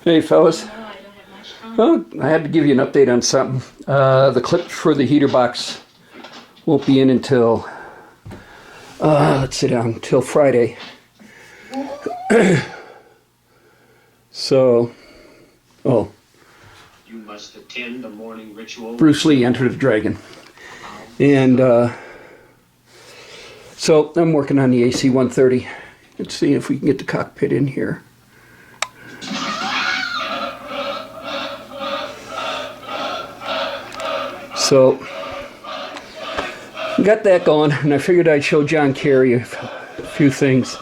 Hey fellas, well, I had to give you an update on something. The clip for the heater box won't be in until, let's sit down, until Friday. So, you must attend the morning ritual. Bruce Lee entered the dragon. And so I'm working on the AC 130. Let's see if we can get the cockpit in here. So, got that going, and I figured I'd show John Carrey a few things.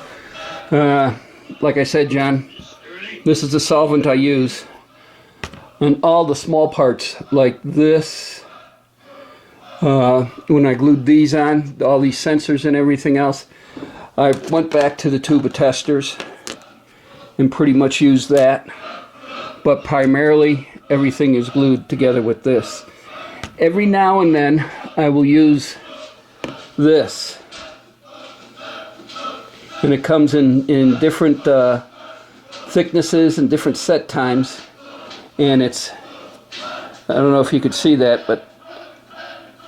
Like I said, John, this is the solvent I use. And all the small parts, like this, when I glued these on, all these sensors and everything else, I went back to the tuba testers and pretty much used that. But primarily, everything is glued together with this. Every now and then I will use this, and it comes in different thicknesses and different set times, and it's, I don't know if you could see that, but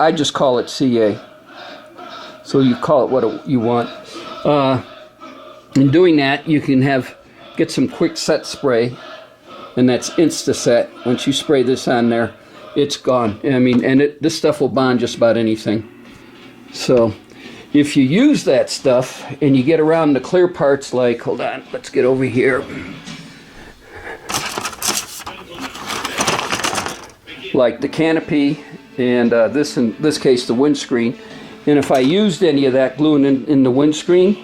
I just call it CA, so you call it what you want. In doing that, you can get some quick set spray, and that's Insta Set. Once you spray this on there, it's gone. I mean, and this stuff will bond just about anything. So if you use that stuff and you get around the clear parts, like, hold on, let's get over here. Like the canopy and this, in this case, the windscreen. And if I used any of that gluing in the windscreen,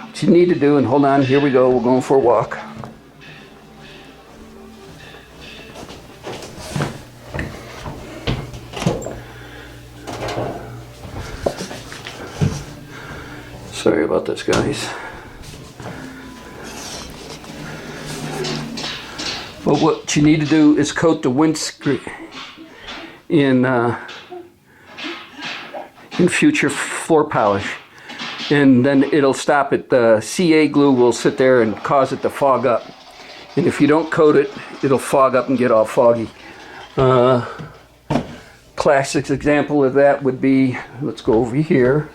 what you need to do, and hold on, here we go, we're going for a walk. Sorry about this, guys. But what you need to do is coat the windscreen in future floor polish, and then it'll stop it. The CA glue will sit there and cause it to fog up, and if you don't coat it, it'll fog up and get all foggy. Classic example of that would be, let's go over here.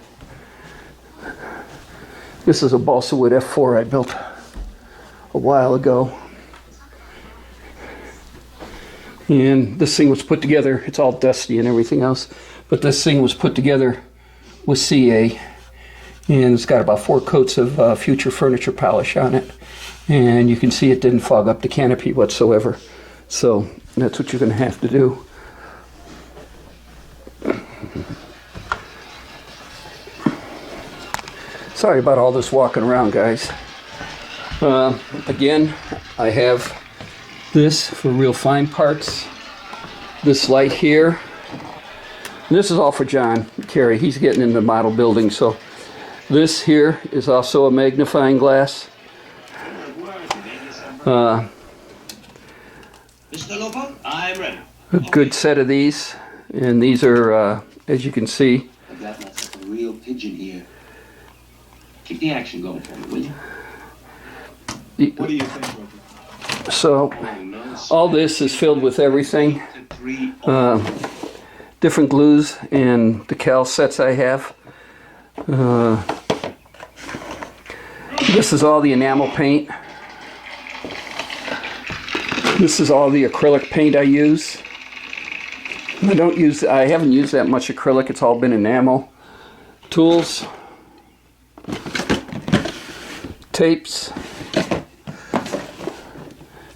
This is a balsa wood F4 I built a while ago. And this thing was put together, it's all dusty and everything else, but this thing was put together with CA. And it's got about 4 coats of future furniture polish on it. And you can see it didn't fog up the canopy whatsoever. So that's what you're going to have to do. Sorry about all this walking around, guys. Again, I have this for real fine parts. This light here. And this is all for John Carrey. He's getting into model building. So this here is also a magnifying glass. Mr. Lopo, I'm ready. A good set of these. And these are, as you can see, I've got myself a real pigeon here. Keep the action going for me, will you? What do you think, Roger? So, all this is filled with everything. Different glues and decal sets I have. This is all the enamel paint. This is all the acrylic paint I use. I haven't used that much acrylic, it's all been enamel. Tools. Tapes,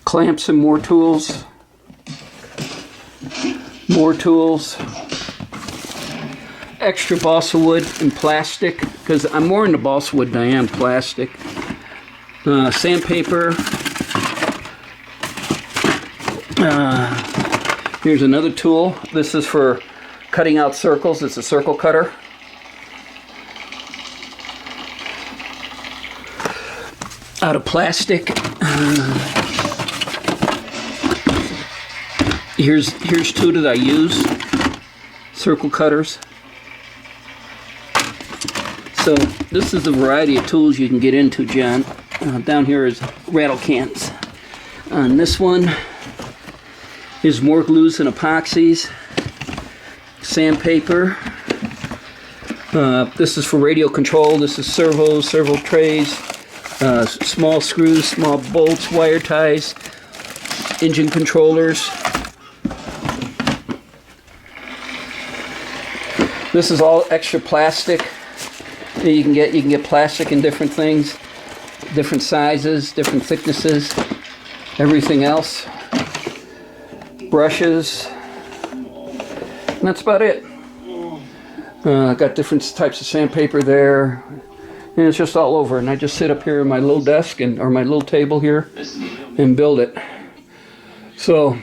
clamps and more tools, extra balsa wood and plastic, because I'm more into balsa wood than I am plastic, sandpaper, here's another tool. This is for cutting out circles. It's a circle cutter. Out of plastic. Here's 2 that I use, circle cutters. So this is a variety of tools you can get into, John. Down here is rattle cans. On this one is more glues and epoxies, sandpaper. This is for radio control. This is servo trays, small screws, small bolts, wire ties, engine controllers. This is all extra plastic. You can get plastic in different things, different sizes, different thicknesses, everything else. Brushes. And that's about it. Got different types of sandpaper there, and it's just all over. And I just sit up here at my little desk or my little table here and build it. So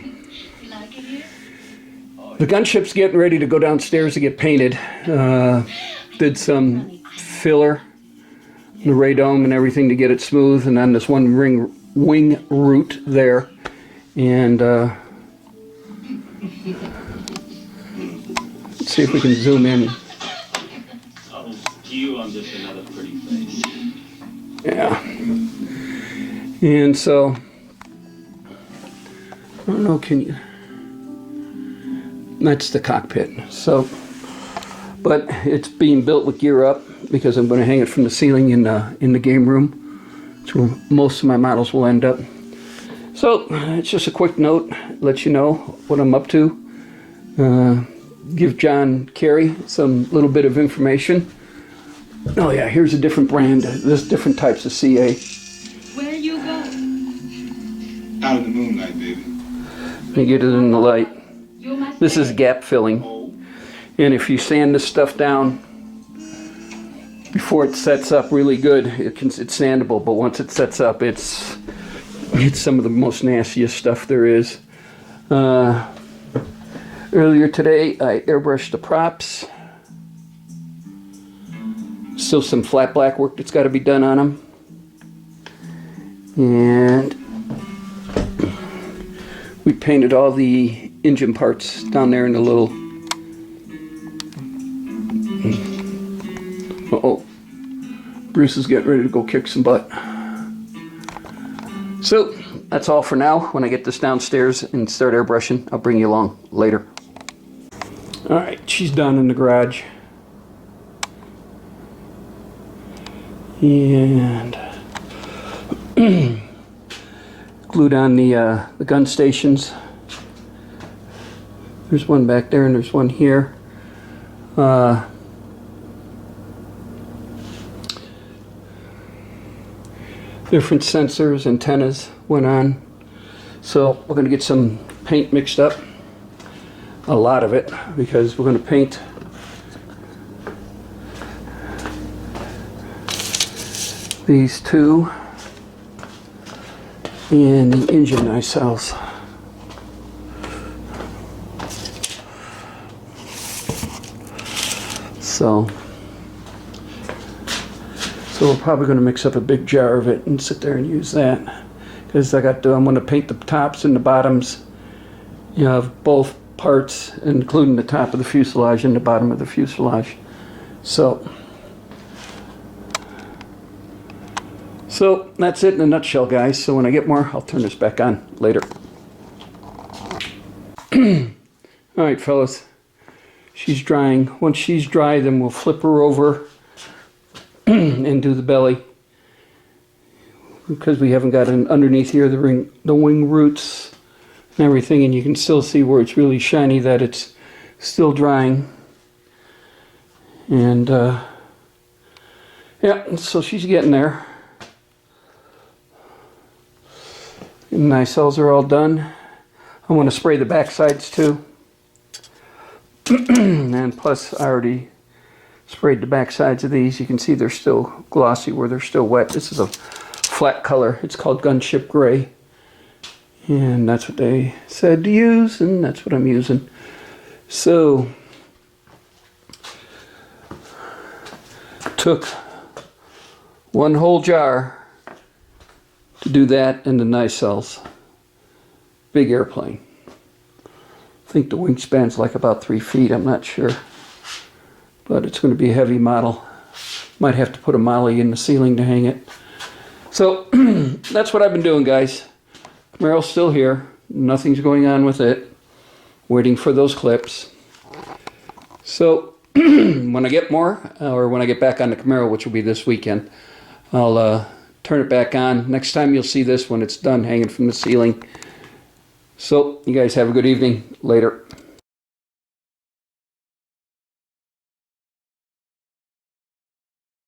the gunship's getting ready to go downstairs to get painted. Did some filler, the radome and everything to get it smooth, and then this one wing root there, and let's see if we can zoom in. You on just another pretty face. Yeah. And so, I don't know, can you? That's the cockpit. So, but it's being built with gear up because I'm going to hang it from the ceiling in the game room. That's where most of my models will end up. So, it's just a quick note, let you know what I'm up to. Give John Carrey some little bit of information. Oh yeah, here's a different brand. There's different types of CA. Where you go? Out of the moonlight, baby. You get it in the light. This is gap filling. And if you sand this stuff down before it sets up really good, it's sandable, but once it sets up, it's some of the most nastiest stuff there is. Earlier today, I airbrushed the props. Still some flat black work that's got to be done on them. And we painted all the engine parts down there in the little... Uh-oh. Bruce is getting ready to go kick some butt. So, that's all for now. When I get this downstairs and start airbrushing, I'll bring you along later. Alright, she's done in the garage. And glued on the gun stations. There's one back there and there's one here. Different sensors, antennas went on. So we're going to get some paint mixed up. A lot of it, because we're going to paint these two and the engine nacelles. So we're probably going to mix up a big jar of it and sit there and use that, because I'm going to paint the tops and the bottoms, you know, of both parts, including the top of the fuselage and the bottom of the fuselage. So that's it in a nutshell, guys. So when I get more, I'll turn this back on later. Alright, fellas. She's drying. Once she's dry, then we'll flip her over and do the belly. Because we haven't got an underneath here, the wing roots and everything, and you can still see where it's really shiny that it's still drying. And yeah, so she's getting there. And the nacelles are all done. I want to spray the back sides too. And plus I already sprayed the back sides of these. You can see they're still glossy where they're still wet. This is a flat color. It's called gunship gray. And that's what they said to use, and that's what I'm using. So took one whole jar to do that and the nacelles. Big airplane. I think the wingspan's like about 3 feet, I'm not sure. But it's going to be a heavy model. Might have to put a molly in the ceiling to hang it. So that's what I've been doing, guys. Camaro's still here. Nothing's going on with it. Waiting for those clips. So when I get more, or when I get back on the Camaro, which will be this weekend, I'll turn it back on. Next time you'll see this when it's done hanging from the ceiling. So you guys have a good evening. Later.